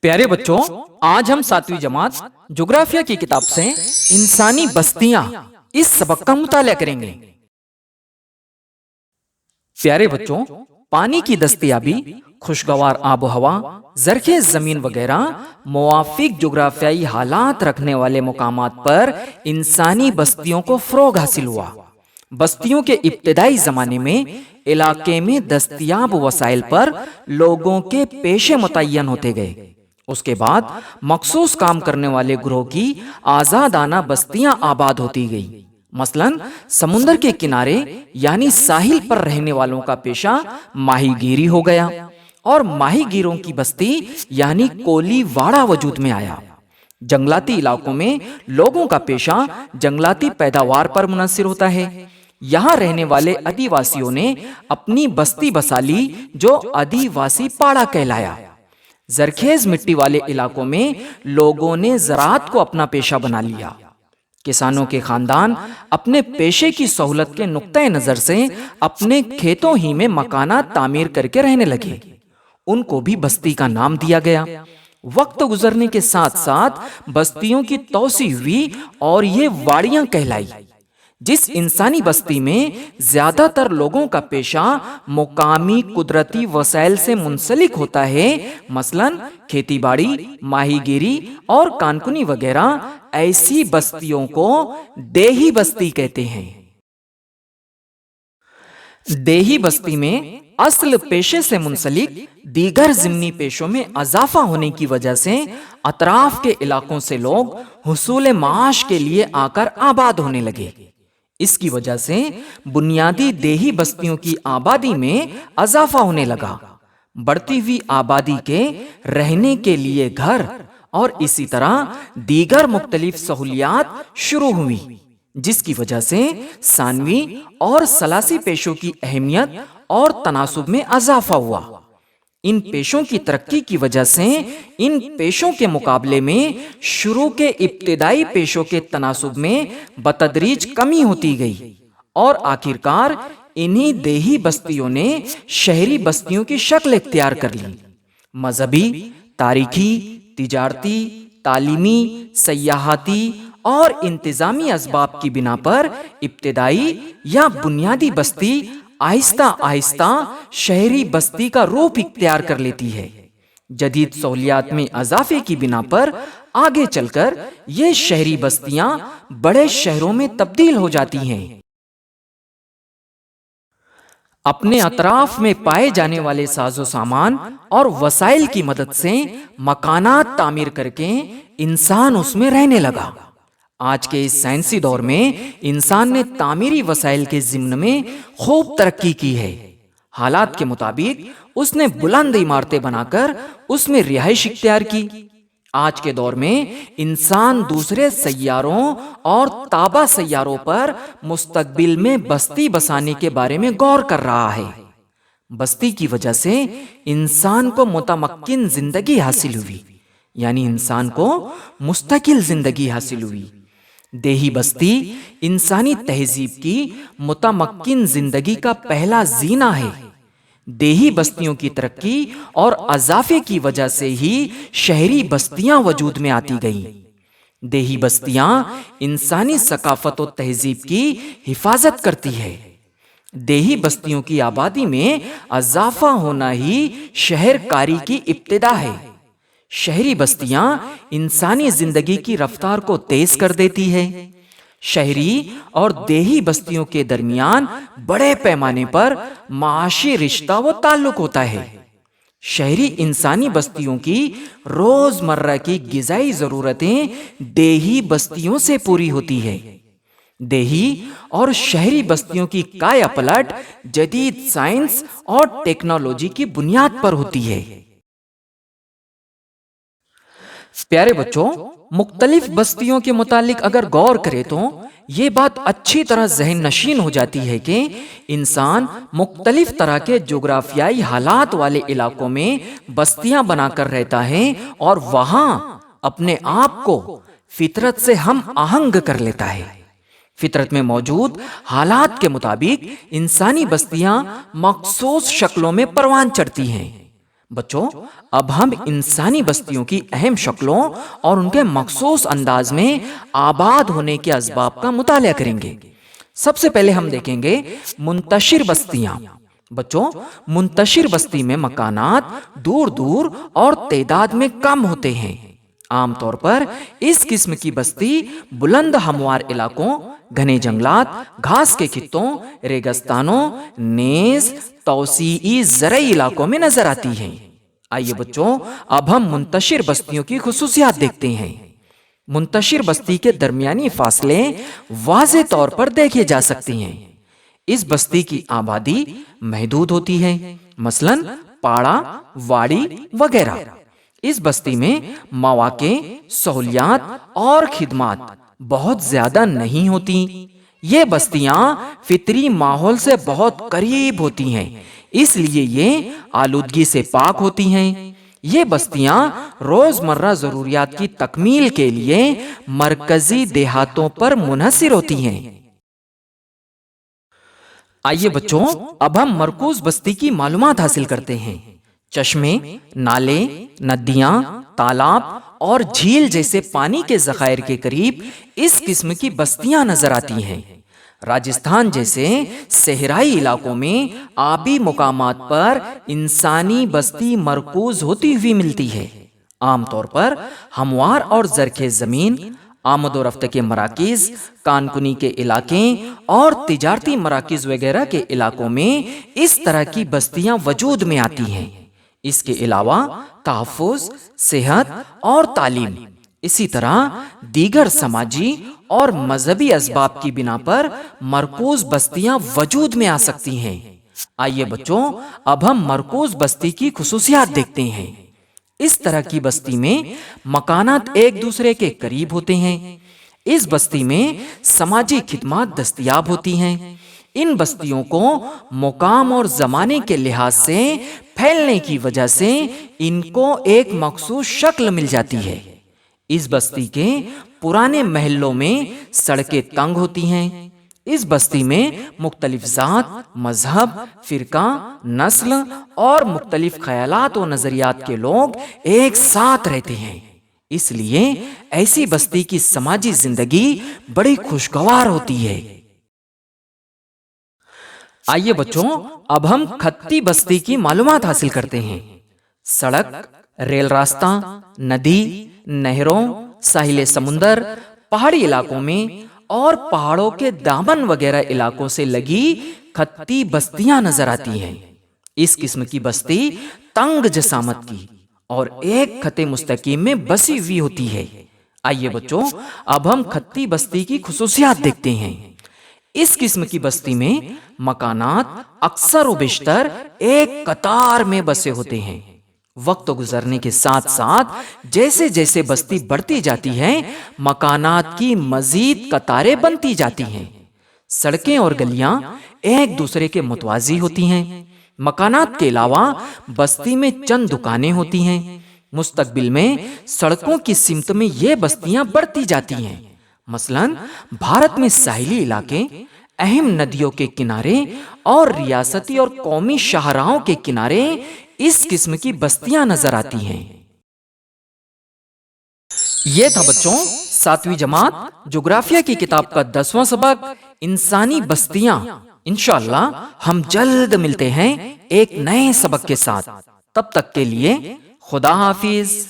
प्यारे बच्चों, आज हम 7वीं जमात जोग्राफिया की किताब से इंसानी बस्तियां इस सबक का मुताला करेंगे। प्यारे बच्चों, पानी की दस्तयाबी, खुशगवार आबो हवा, जरखेज जमीन वगैरह मुवाफिक जोग्राफियाई हालात रखने वाले मुकामात पर इंसानी बस्तियों को फरोग हासिल हुआ। बस्तियों के इब्तिदाई जमाने में इलाके में दस्तयाब वसाइल पर लोगों के पेशे मुतय्यन होते गए। उसके बाद मखसूस काम करने वाले ग्रोह की आजादाना बस्तियां आबाद होती गई। मसलन समुंदर के किनारे यानी साहिल पर रहने वालों का पेशा माहीगीरी हो गया और माहीगीरों की बस्ती यानी कोली वाड़ा वजूद में आया। जंगलाती इलाकों में लोगों का पेशा जंगलाती पैदावार पर मुनहसिर होता है। यहाँ रहने वाले आदिवासियों ने अपनी बस्ती बसा ली जो आदिवासी पाड़ा कहलाया। जरखेज मिट्टी वाले इलाकों में लोगों ने ज़राअत को अपना पेशा बना लिया। किसानों के खानदान अपने पेशे की सहूलत के नुक्ते नजर से अपने खेतों ही में मकानात तामीर करके रहने लगे। उनको भी बस्ती का नाम दिया गया। वक्त गुजरने के साथ साथ बस्तियों की तौसी हुई और ये वाड़ियां कहलाई। जिस इंसानी बस्ती में ज्यादातर लोगों का पेशा मुकामी कुदरती वसाइल से मुंसलिक होता है, मसलन खेती बाड़ी, माहीगीरी और कानकुनी वगैरह, ऐसी बस्तियों को देही बस्ती कहते हैं। देही बस्ती में असल पेशे से मुंसलिक दीगर जिम्नी पेशों में अजाफा होने की वजह से अतराफ के इलाकों से लोग हुसूल माश के लिए आकर आबाद होने लगे। इसकी वजह से बुनियादी देही बस्तियों की आबादी में अजाफा होने लगा। बढ़ती हुई आबादी के रहने के लिए घर और इसी तरह दीगर मुख्तलिफ सहूलियात शुरू हुई, जिसकी वजह से सानवी और सलासी पेशों की अहमियत और तनासुब में अजाफा हुआ। इन पेशों की तरक्की की वजह से इन पेशों के मुकाबले में शुरू के इब्तिदाई पेशों के तनासुब में बतदरीज कमी होती गई और आखिरकार इन्हीं देही बस्तियों ने शहरी बस्तियों की शक्ल इख्तियार कर ली। मजहबी, तारीखी, तिजारती, तालीमी, सयाहती और इंतजामी असबाब की बिना पर इब्तिदाई या बुनियादी बस्ती आहिस्ता आहिस्ता शहरी बस्ती का रूप इख्तियार कर लेती है। जदीद सहूलियात में अजाफे की बिना पर आगे चलकर ये शहरी बस्तियां बड़े शहरों में तब्दील हो जाती हैं। अपने अतराफ में पाए जाने वाले साजो सामान और वसाइल की मदद से मकानात तामीर करके इंसान उसमें रहने लगा। आज के इस साइंसी दौर में इंसान ने तामीरी वसाइल के जिम्न में खूब तरक्की की है। हालात के मुताबिक उसने बुलंद इमारतें बनाकर उसमें रिहाइश इख्तियार की। आज के दौर में इंसान दूसरे सैयारों और ताबा सैयारों पर मुस्तकबिल में बस्ती बसाने के बारे में गौर कर रहा है। बस्ती की वजह से इंसान को मुतमक्किन जिंदगी हासिल हुई, यानी इंसान को मुस्तकिल जिंदगी हासिल हुई। देही बस्ती इंसानी तहजीब की मुतमक्किन जिंदगी का पहला जीना है। देही बस्तियों की तरक्की और अजाफे की वजह से ही शहरी बस्तियां वजूद में आती गईं। देही बस्तियां इंसानी सकाफत और तहजीब की हिफाजत करती है। देही बस्तियों की आबादी में अजाफा होना ही शहरकारी की इब्तिदा है। शहरी बस्तियां इंसानी जिंदगी की रफ्तार को तेज कर देती है। शहरी और देही बस्तियों के दरमियान बड़े पैमाने पर माशी रिश्ता व ताल्लुक होता है। शहरी इंसानी बस्तियों की रोजमर्रा की गिज़ाई जरूरतें देही बस्तियों से पूरी होती है। देही और शहरी बस्तियों की काया पलट जदीद साइंस और टेक्नोलॉजी की बुनियाद पर होती है। प्यारे बच्चों, मुख्तलिफ बस्तियों के मुतालिक अगर गौर करें तो ये बात अच्छी तरह ज़हन नशीन हो जाती है कि इंसान मुख्तलिफ तरह के जोग्राफियाई हालात वाले इलाकों में बस्तियां बनाकर रहता है और वहां अपने आप को फितरत से हम आहंग कर लेता है। फितरत में मौजूद हालात के मुताबिक इंसानी बस्तियां मखसूस शक्लों में परवान चढ़ती हैं। بچوں اب ہم انسانی بستیوں کی اہم شکلوں اور ان کے مخصوص انداز میں آباد ہونے کے اسباب کا مطالعہ کریں گے۔ سب سے پہلے ہم دیکھیں گے منتشر بستیاں۔ بچوں منتشر بستی میں مکانات دور دور اور تعداد میں کم ہوتے ہیں۔ عام طور پر اس قسم کی بستی بلند ہموار علاقوں، گھنے جنگلات، گھاس کے خطوں، ریگستانوں، نیز توسیعی زرعی علاقوں میں نظر آتی ہیں۔ آئیے بچوں اب ہم منتشر بستیوں کی خصوصیات دیکھتے ہیں۔ منتشر بستی کے درمیانی فاصلے واضح طور پر دیکھے جا سکتے ہیں۔ اس بستی کی آبادی محدود ہوتی ہے، مثلاً پاڑا، واڑی وغیرہ۔ اس بستی میں مواقع، سہولیات اور خدمات بہت زیادہ نہیں ہوتی۔ یہ بستیاں فطری ماحول سے بہت قریب ہوتی ہیں، اس لیے یہ آلودگی سے پاک ہوتی ہیں۔ یہ بستیاں روزمرہ ضروریات کی تکمیل کے لیے مرکزی دیہاتوں پر منحصر ہوتی ہیں۔ آئیے بچوں اب ہم مرکوز بستی کی معلومات حاصل کرتے ہیں۔ چشمے، نالے، ندیاں، تالاب اور جھیل جیسے پانی کے ذخائر کے قریب اس قسم کی بستیاں نظر آتی ہیں۔ راجستھان جیسے صحرائی علاقوں میں آبی مقامات پر انسانی بستی مرکوز ہوتی ہوئی ملتی ہے۔ عام طور پر ہموار اور زرخیز زمین، آمد و رفت کے مراکز، کان کنی کے علاقے اور تجارتی مراکز وغیرہ کے علاقوں میں اس طرح کی بستیاں وجود میں آتی ہیں۔ اس کے علاوہ تحفظ، صحت اور تعلیم، اسی طرح دیگر سماجی اور مذہبی اسباب کی بنا پر مرکوز بستیاں وجود میں آ سکتی ہیں۔ آئیے بچوں اب ہم مرکوز بستی کی خصوصیات دیکھتے ہیں۔ اس طرح کی بستی میں مکانات ایک دوسرے کے قریب ہوتے ہیں۔ اس بستی میں سماجی خدمات دستیاب ہوتی ہیں۔ ان بستیوں کو مقام اور زمانے کے لحاظ سے پھیلنے کی وجہ سے ان کو ایک مخصوص شکل مل جاتی ہے۔ اس بستی کے پرانے محلوں میں سڑکیں تنگ ہوتی ہیں۔ اس بستی میں مختلف ذات، مذہب، فرقہ، نسل اور مختلف خیالات و نظریات کے لوگ ایک ساتھ رہتے ہیں۔ اس لیے ایسی بستی کی سماجی زندگی بڑی خوشگوار ہوتی ہے۔ آئیے بچوں اب ہم کھتی بستی کی معلومات حاصل کرتے ہیں۔ سڑک، ریل راستہ، ندی، نہروں، ساحل سمندر، پہاڑی علاقوں میں اور پہاڑوں کے دامن وغیرہ علاقوں سے لگی کھتی بستیاں نظر آتی ہیں۔ اس قسم کی بستی تنگ جسامت کی اور ایک خط مستقیم میں بسی ہوئی ہوتی ہے۔ آئیے بچوں اب ہم کھتی بستی کی خصوصیات دیکھتے ہیں۔ اس قسم کی بستی میں مکانات اکثر و بیشتر ایک قطار میں بسے ہوتے ہیں۔ وقت گزرنے کے ساتھ ساتھ جیسے جیسے بستی بڑھتی جاتی ہے، مکانات کی مزید قطاریں بنتی جاتی ہیں۔ سڑکیں اور گلیاں ایک دوسرے کے متوازی ہوتی ہیں۔ مکانات کے علاوہ بستی میں چند دکانیں ہوتی ہیں۔ مستقبل میں سڑکوں کی سمت میں یہ بستیاں بڑھتی جاتی ہیں۔ مثلاً بھارت میں ساحلی علاقے، اہم ندیوں کے کنارے اور ریاستی اور قومی شاہراہوں کے کنارے اس قسم کی بستیاں نظر آتی ہیں۔ یہ تھا بچوں 7ویں جماعت جغرافیہ کی کتاب کا 10واں سبق، انسانی بستیاں۔ انشاءاللہ ہم جلد ملتے ہیں ایک نئے سبق کے ساتھ۔ تب تک کے لیے خدا حافظ۔